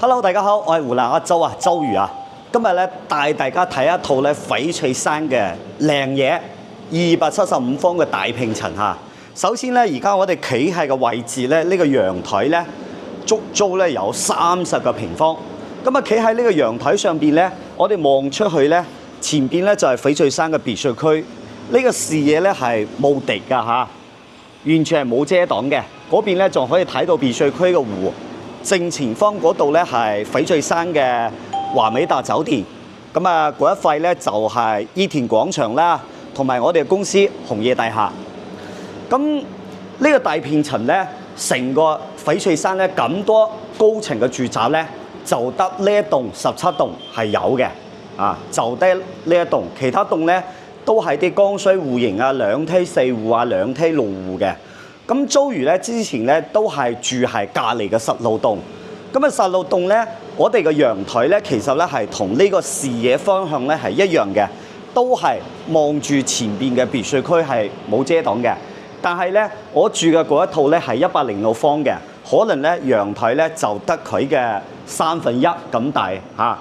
Hello，大家好，我係湖南一周啊，周瑜啊。今日咧帶大家睇一套咧翡翠山嘅靚嘢，275方嘅大平層嚇。首先咧，而家我哋企喺嘅位置咧，呢個陽台咧，足足咧有30個平方。咁啊，企喺呢個陽台上邊咧，我哋望出去咧，前邊咧就係翡翠山嘅別墅區。呢個視野咧係冇敵㗎嚇，完全係冇遮擋嘅。嗰邊咧仲可以睇到別墅區嘅湖。正前方嗰度咧係翡翠山嘅華美達酒店，咁啊嗰一塊咧就係伊田廣場啦，同埋我哋公司紅葉大廈。咁呢個大片層咧，成個翡翠山咧咁多高層嘅住宅咧，就得呢一棟17棟係有嘅，就得呢一棟，其他棟咧都係啲剛需戶型啊，2梯4戶啊，2梯6戶嘅。咁周瑜咧之前咧都係住喺隔離嘅實路棟，咁啊實路棟咧，我哋嘅陽台咧其實咧係同呢個視野方向咧係一樣嘅，都係望住前邊嘅別墅區係冇遮擋嘅。但係咧，我住嘅嗰一套咧係106方嘅，可能咧陽台咧就得佢嘅1/3咁大嚇，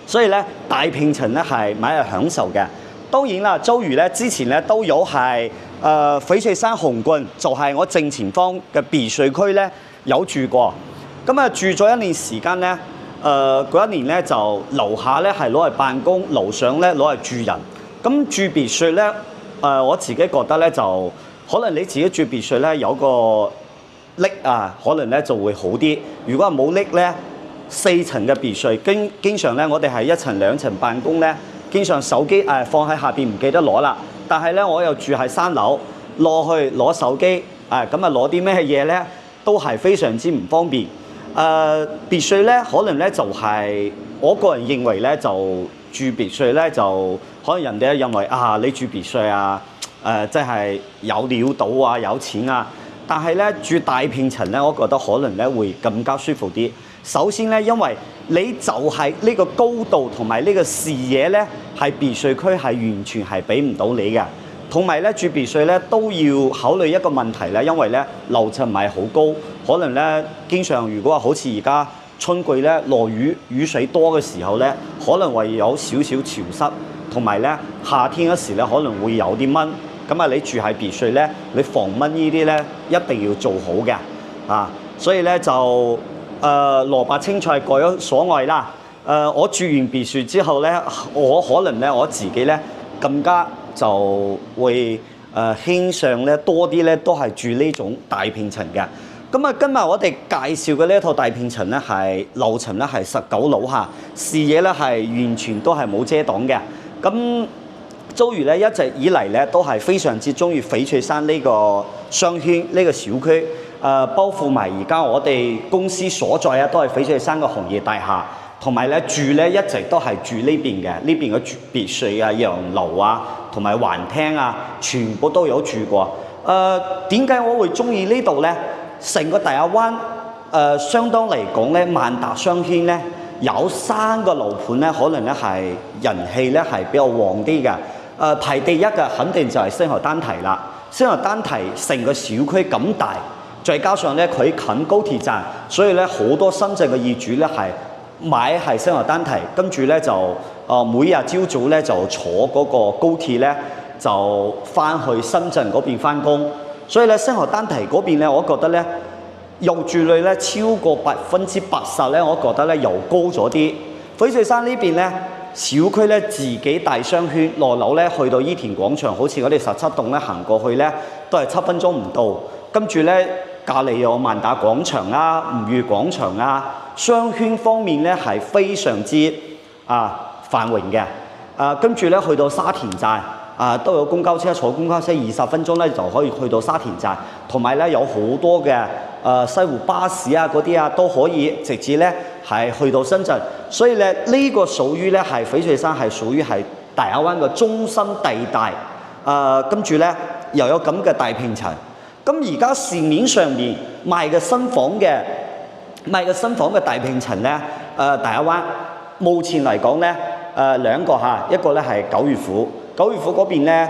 所以咧大平層咧係買嚟享受嘅。當然啦，周瑜咧之前咧都有係翡翠山紅觀，就係我正前方嘅別墅區咧有住過。咁啊住咗一年時間咧，嗰一年咧就樓下咧係攞嚟辦公，樓上咧攞嚟住人。咁住別墅咧，我自己覺得咧就可能你自己住別墅咧有個 lift 啊，可能咧就會好啲。如果係冇 lift咧，4層嘅別墅，經常咧我哋係1層2層辦公咧。經常手機放喺下邊唔記得攞啦，但係咧我又住喺3樓，落去攞手機咁啊攞啲咩嘢咧都係非常之唔方便。別墅咧可能咧就係、我個人認為咧就住別墅咧就可能人哋認為你住別墅即係有料到啊有錢啊，但係咧住大平層咧，我覺得可能咧會更加舒服啲。首先咧，因為你就係呢個高度同埋呢個視野咧，係別墅區係完全係俾唔到你嘅。同埋咧住別墅咧都要考慮一個問題咧，因為咧樓層唔係好高，可能咧經常如果話好似而家春季咧落雨雨水多嘅時候咧，可能會有少少潮濕，同埋咧夏天嗰時咧可能會有啲蚊。咁啊，你住喺別墅咧，你防蚊呢啲咧一定要做好嘅所以咧就蘿蔔青菜各有所愛啦。我住完別墅之後咧，我可能咧我自己咧更加就會傾向咧多啲咧都係住呢種大平層嘅。咁啊，今日我哋介紹嘅呢一套大平層咧係樓層咧係19樓下，視野咧係完全都係冇遮擋嘅。咁周瑜咧一直以嚟咧都係非常之中意翡翠山呢個商圈呢個小區。包括埋而家我哋公司所在都係翡翠山嘅紅葉大廈，同埋咧住咧一直都係住呢邊嘅，呢邊嘅別墅啊、洋樓啊，同埋環廳啊，全部都有住過。點解我會中意呢度咧？成個大亞灣相當嚟講咧，萬達商圈咧有3個樓盤咧，可能咧係人氣咧係比較旺啲嘅。排第一嘅肯定就係星河丹提啦。星河丹提成個小區咁大。再加上咧，佢近高鐵站，所以咧好多深圳嘅業主咧係買係星河丹提，跟住咧就每日朝早咧就坐嗰個高鐵咧就翻去深圳嗰邊翻工。所以咧星河丹提嗰邊咧，我覺得咧入住率咧超過80%咧，我覺得咧又高咗啲。翡翠山呢邊咧小區咧自己大商圈，落樓咧去到伊田廣場，好似我哋17棟咧行過去咧都係7分鐘唔到，跟住咧。隔離有萬達廣場啊、吳裕廣場啊，商圈方面咧係非常之繁榮嘅。跟住咧去到沙田站都有公交車，坐公交車20分鐘咧就可以去到沙田站，同埋咧有好多嘅西湖巴士啊嗰啲都可以直接咧係去到深圳。所以咧呢個屬於咧係翡翠山係屬於係大亞灣嘅中心地帶。跟住咧又有咁嘅大平層。咁而家市面上面賣嘅新房嘅大平層咧，大亞灣目前嚟講咧，兩個一個咧係九月府嗰邊咧，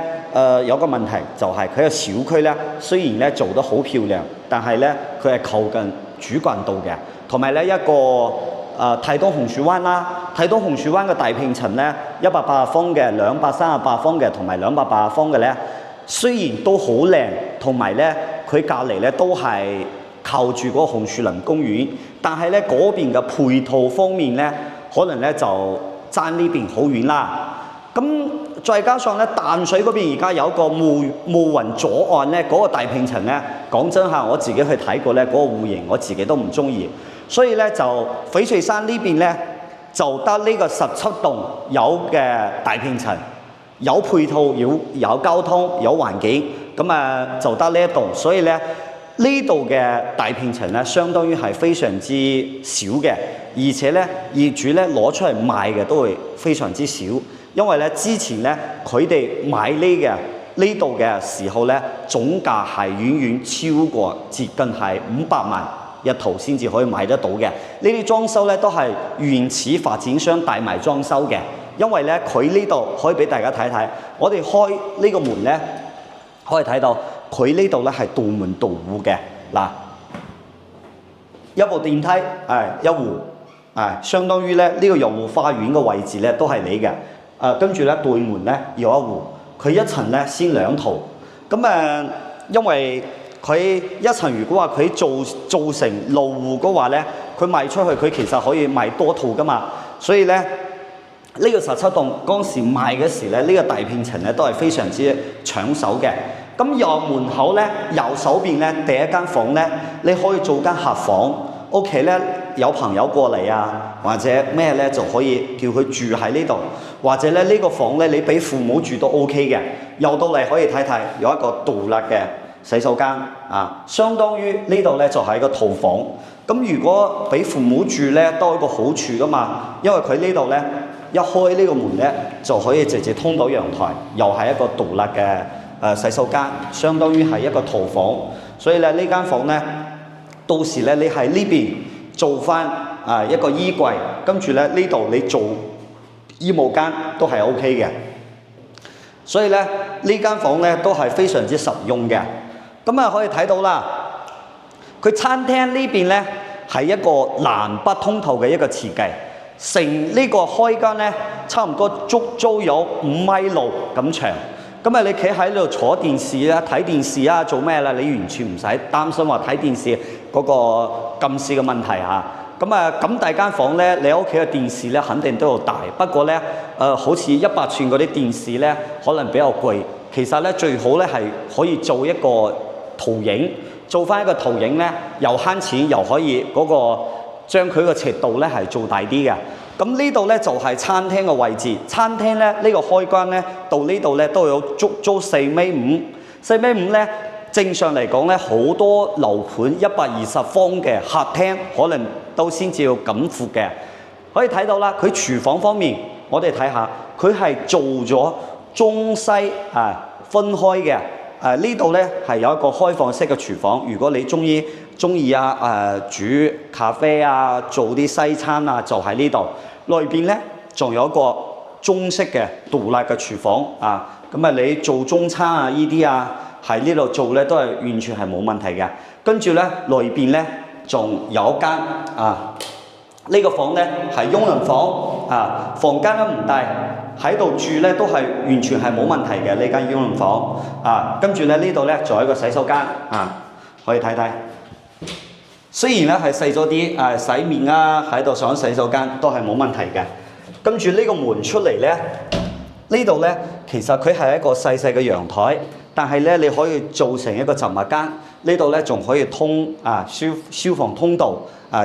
有個問題就係佢嘅小區咧，雖然咧做得好漂亮，但係咧佢係靠近主幹道嘅，同埋咧一個睇到紅樹灣啦，睇到紅樹灣嘅大平層咧，180方嘅、238方嘅同埋280方嘅咧，雖然都好靚，同埋咧佢隔離咧都係靠住嗰個紅樹林公園，但係咧嗰邊嘅配套方面咧，可能咧就爭呢邊好遠啦。咁再加上咧淡水嗰邊而家有一個霧雲左岸咧，嗰個大平層咧，講真下我自己去睇過咧，嗰個戶型我自己都唔中意，所以咧就翡翠山呢邊咧就得呢個17棟有嘅大平層，有配套，有交通，有環境，咁就得呢一棟，所以咧呢度嘅大平層咧，相當於係非常之少嘅，而且咧業主咧攞出嚟賣嘅都會非常之少。因為咧之前咧佢哋買呢度嘅時候咧，總價係遠遠超過接近係500萬一套先至可以買得到嘅。呢啲裝修咧都係原始發展商帶埋裝修嘅。因為咧佢呢度可以俾大家睇睇，我哋開呢個門咧可以睇到佢呢度咧係獨門獨戶嘅。嗱，一部電梯一戶相當於咧呢個洋湖花園嘅位置咧都係你嘅。跟住咧對門咧有一戶，佢一層咧先2套。咁因為佢一層如果話佢做成路戶嘅話咧，佢賣出去佢其實可以賣多套噶嘛。所以咧呢個17棟嗰時賣嘅時咧，呢個大平層咧都係非常之搶手嘅。咁右門口咧右手邊咧第一間房咧，你可以做間客房。屋企咧有朋友過嚟啊，或者咩咧就可以叫佢住喺呢度，或者咧呢個房咧你俾父母住都 OK 嘅。入到嚟可以睇睇有一個獨立嘅洗手間相當於呢度咧就係一個套房。咁如果俾父母住咧都有一個好處噶嘛，因為佢呢度咧一開呢個門咧就可以直接通到陽台，又係一個獨立嘅洗手間，相當於係一個套房。所以咧呢間房咧，到時咧，你喺呢邊做翻一個衣櫃，跟住咧呢度你做衣帽間都係 OK 嘅。所以咧呢間房咧都係非常之實用嘅。咁可以睇到啦，佢餐廳呢邊咧係一個南北通透嘅一個設計，成呢個開間咧差唔多足足有5.6米咁長。咁你企喺度坐電視啦、睇電視啊、做咩啦？你完全唔使擔心話睇電視嗰個近視嘅問題嚇。咁大間房咧，你屋企嘅電視咧肯定都要大。不過咧，好似100寸嗰啲電視咧，可能比較貴。其實咧最好咧係可以做一個投影，做翻一個投影咧，又慳錢又可以嗰個將佢個尺度咧係做大啲嘅。咁呢度咧就係餐廳嘅位置，餐廳咧呢個開關咧到呢度咧都有足足4.5米。4.5米咧，正常嚟講咧，好多樓盤120方嘅客廳可能都先至要咁闊嘅。可以睇到啦，佢廚房方面，我哋睇下，佢係做咗中西分開嘅。呢度咧係有一個開放式嘅廚房，如果你中意煮咖啡啊，做啲西餐啊，就喺呢度。內邊咧仲有一個中式嘅獨立嘅廚房你做中餐啊呢啲喺呢度做咧都係完全係冇問題嘅。跟住咧內邊咧仲有一間呢個房咧係傭人房房間都唔大，喺度住咧都係完全係冇問題嘅呢間傭人房跟住咧呢度咧仲有一個洗手間可以睇睇。雖然咧係細咗啲洗面喺度上洗手間都係冇問題嘅。跟住呢個門出嚟咧，呢度咧其實佢係一個細細嘅陽台，但係咧你可以做成一個雜物間。呢度咧仲可以通消防通道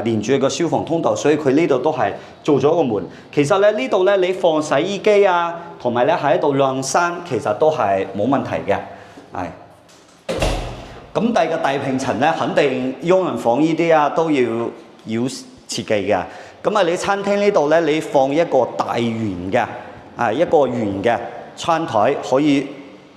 連住個消防通道，所以佢呢度都係做咗個門。其實咧呢度咧你放洗衣機同埋咧喺度晾衫，其實都係冇問題嘅。咁第二個大平層咧，肯定傭人房呢啲都要設計嘅。咁你餐廳呢度咧，你放一個大圓嘅一個圓嘅餐台，可以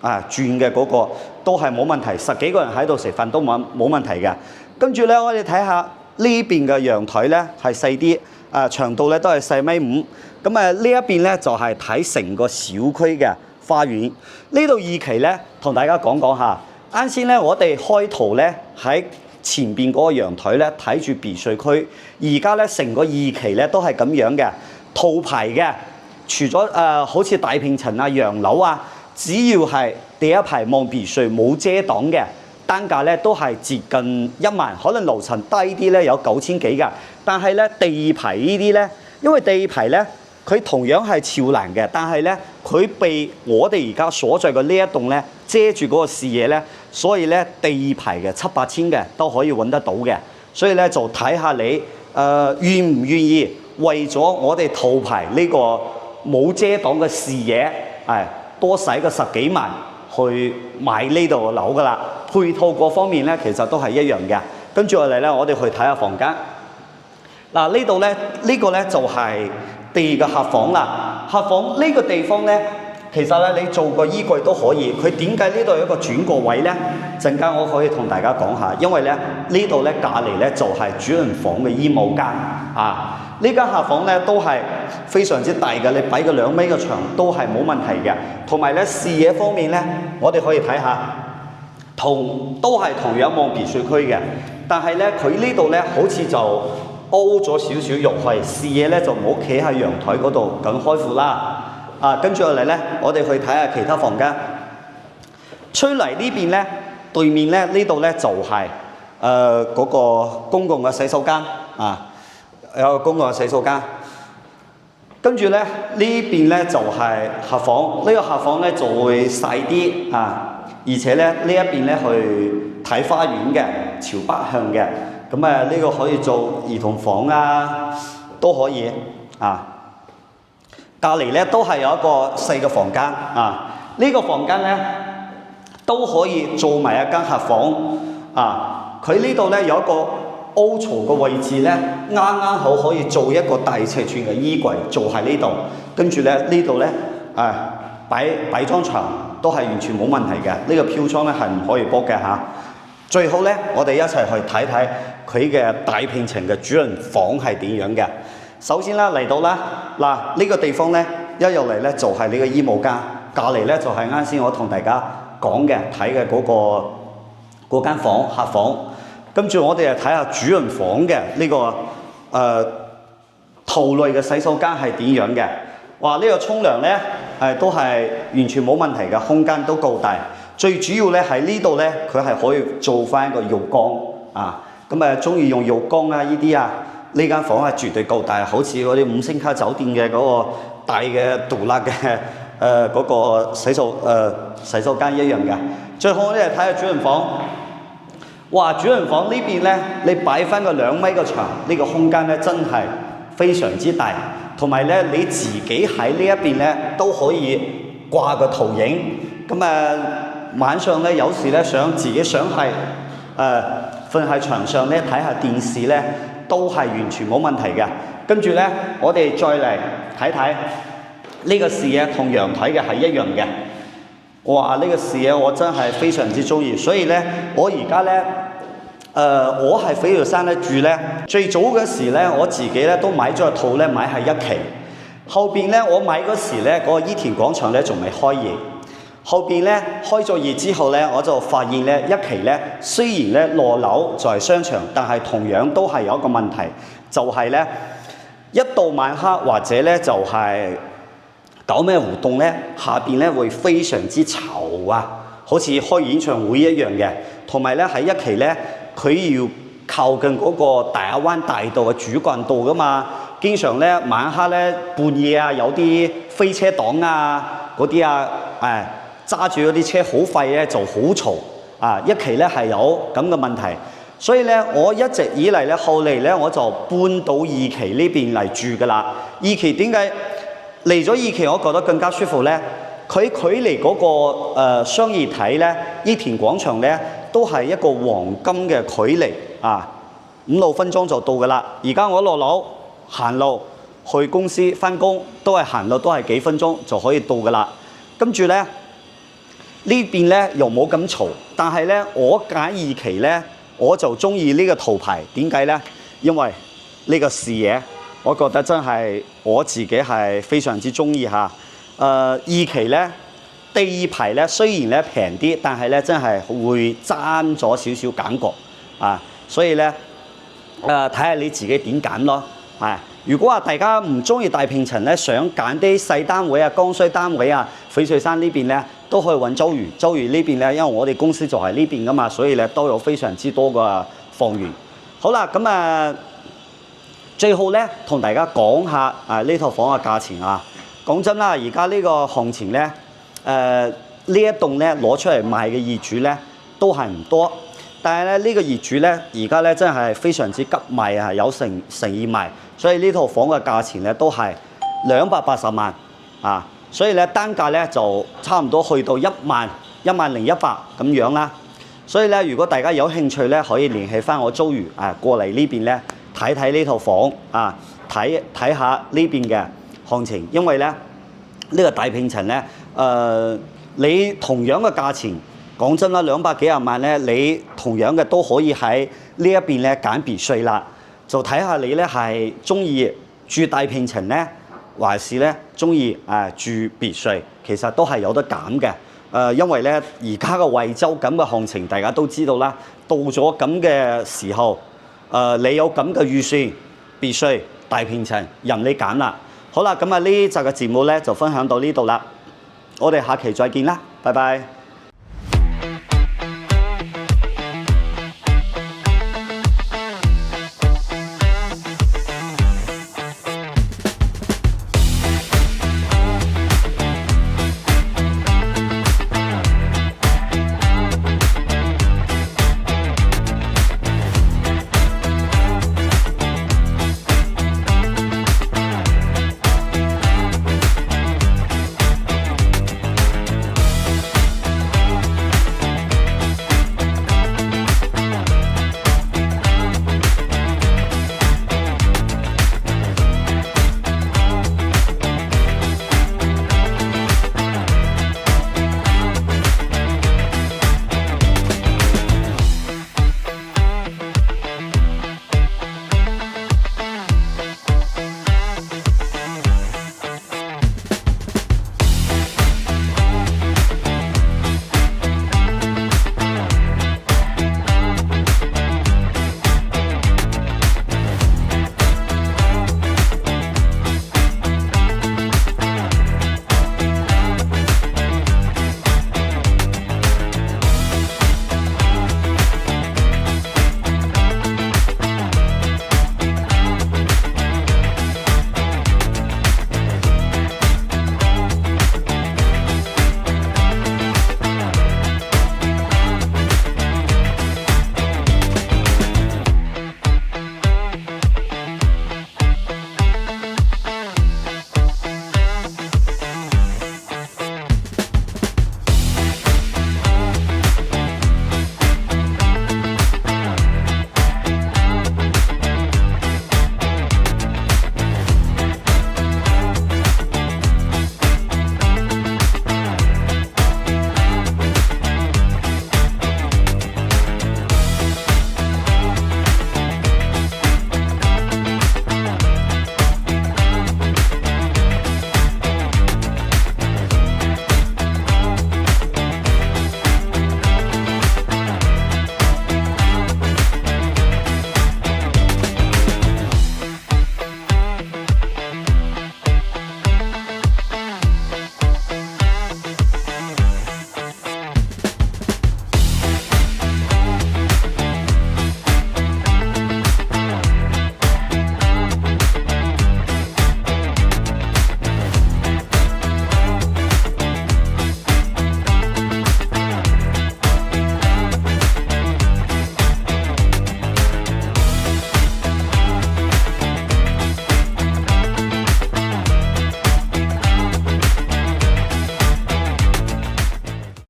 轉嘅嗰個都係冇問題，10幾個人喺度食飯都冇問題嘅。跟住咧，我哋睇下呢邊嘅陽台咧係細啲，長度咧都係4.5米。咁呢一邊咧就係睇成個小區嘅花園。呢度二期咧，同大家講下。啱先咧，我哋開圖咧喺前邊嗰個陽台咧睇住別墅區。而家咧成個二期咧都係咁樣嘅，套排嘅。除咗好似大平層啊、洋樓啊，只要係第一排望別墅冇遮擋嘅，單價咧都係接近1萬，可能樓層低啲咧有9000幾㗎。但係咧第二排呢啲咧，因為第二排咧佢同樣係朝南嘅，但係咧佢被我哋而家所在嘅呢一棟咧遮住嗰個視野咧，所以咧第二排嘅7、8千嘅都可以揾得到嘅。所以咧就睇下你願唔願意為咗我哋套排呢個冇遮擋嘅視野，多使個10幾萬去買呢度樓噶啦。配套各方面咧，其實都係一樣嘅。跟住落嚟咧，我哋去睇下房間。嗱，呢度咧，呢個咧就係第二個客房啦。客房呢個地方咧，其實咧你做個衣櫃都可以。佢點解呢度有一個轉角位咧？陣間我可以同大家講下，因為咧呢度咧隔離咧就係主人房嘅衣帽間啊。呢間客房咧都係非常之大嘅，你擺個2米嘅牆都係冇問題嘅。同埋咧視野方面咧，我哋可以睇下，都係同樣望別墅區嘅，但係咧佢呢度咧好似就凹咗少少入去，視野咧就唔好企喺陽台嗰度咁開闊啦。跟住落嚟咧，我哋去睇下其他房間。出嚟呢邊咧，對面咧呢度咧就係嗰個公共嘅洗手間啊。有個公共嘅洗手間，跟住咧呢邊咧就係客房，呢個客房咧就會細啲啊，而且咧呢一邊咧去睇花園嘅，朝北向嘅，咁呢個可以做兒童房啊，都可以啊。隔離咧都係有一個細嘅房間啊，呢個房間咧都可以做埋一間客房啊。佢呢度咧有一個凹槽嘅位置咧，啱啱好可以做一個大尺寸嘅衣櫃，做喺呢度。跟住咧呢度咧，擺張床都係完全冇問題嘅。呢個飄窗咧係唔可以剝嘅嚇。最好咧，我哋一齊去睇睇佢嘅大平層嘅主人房係點樣嘅。首先啦，嚟到啦，嗱呢個地方咧一入嚟咧就係呢個衣帽間，隔離咧就係啱先我同大家講嘅睇嘅嗰間房客房。跟住我哋就睇下主人房嘅呢個套類嘅洗手間係點樣嘅。哇！呢個沖涼咧都係完全冇問題嘅，空間都夠大。最主要咧喺呢度咧，佢係可以做翻一個浴缸啊。咁中意用浴缸啊呢啲啊，呢間房係絕對夠大，好似嗰啲5星級酒店嘅嗰個大嘅獨立嘅嗰個洗手間一樣嘅。最好咧睇下主人房。哇！主人房呢邊咧，你擺翻個2米嘅牆，呢個空間咧真係非常之大。同埋咧，你自己喺呢一邊咧都可以掛個投影。咁晚上咧有時咧自己想係瞓喺牆上咧睇下電視咧，都係完全冇問題嘅。跟住咧，我哋再嚟睇睇呢個視野同陽台嘅係一樣嘅。哇！呢個視野我真係非常之中意，所以咧，我而家咧，我喺飛躍山咧住咧，最早嗰時咧，我自己咧都買咗個套咧，買係1期。後邊咧，我買嗰時咧，嗰個伊田廣場咧仲未開業。後邊咧開咗業之後咧，我就發現咧1期咧，雖然咧落樓就係商場，但係同樣都係有一個問題，就係咧一到晚黑或者咧就係搞咩活動咧，下邊咧會非常之嘈啊，好似開演唱會一樣嘅。同埋咧喺1期咧，佢要靠近嗰個大亞灣大道嘅主幹道噶嘛，經常咧晚黑咧半夜啊有啲飛車黨啊嗰啲啊，揸住嗰啲車好快咧就好嘈啊！1期咧係有咁嘅問題，所以咧我一直以嚟咧後嚟咧我就搬到2期呢邊嚟住噶啦。2期點解嚟咗2期我覺得更加舒服咧？佢距離嗰個商業體咧伊田廣場咧都係一個黃金嘅距離啊，5-6分鐘就到噶啦。而家我落樓行路去公司返工都係行路都係幾分鐘就可以到噶啦。跟住咧呢邊咧又冇咁嘈，但係咧我揀2期咧我就中意呢個圖牌。點解咧？因為呢個視野我覺得真係我自己係非常之中意嚇。2期咧第2排咧雖然咧平啲，但係咧真係會爭咗少少感覺啊。所以咧睇下你自己點揀咯。係，如果話大家唔中意大平層咧，想揀啲細單位啊、剛需單位啊，翡翠山呢邊咧都可以揾周瑜。周瑜呢邊咧，因為我哋公司就係呢邊噶嘛，所以咧都有非常之多嘅房源。好啦，咁最後咧同大家講下呢套房嘅價錢啊。講真啦，而家呢個行情咧，呢一棟咧攞出嚟賣嘅業主咧都係唔多。但係咧，呢個業主咧，而家咧真係非常之急賣啊，有誠意賣，所以呢套房嘅價錢咧都係280萬啊，所以咧單價咧就差唔多去到10100咁樣啦。所以咧，如果大家有興趣咧，可以聯繫翻我周瑜過嚟呢邊咧睇睇呢套房啊，睇下呢邊嘅行情，因為咧呢個大平層咧，你同樣嘅價錢。講真啦，200幾廿萬咧，你同樣嘅都可以喺呢一邊咧揀別墅啦，就睇下你咧係中意住大平層咧，還是咧中意住別墅，其實都係有得揀嘅。因為咧而家嘅惠州咁嘅行情，大家都知道啦，到咗咁嘅時候，你有咁嘅預算，別墅大平層任你揀啦。好啦，咁呢集嘅節目咧就分享到呢度啦，我哋下期再見啦，拜拜。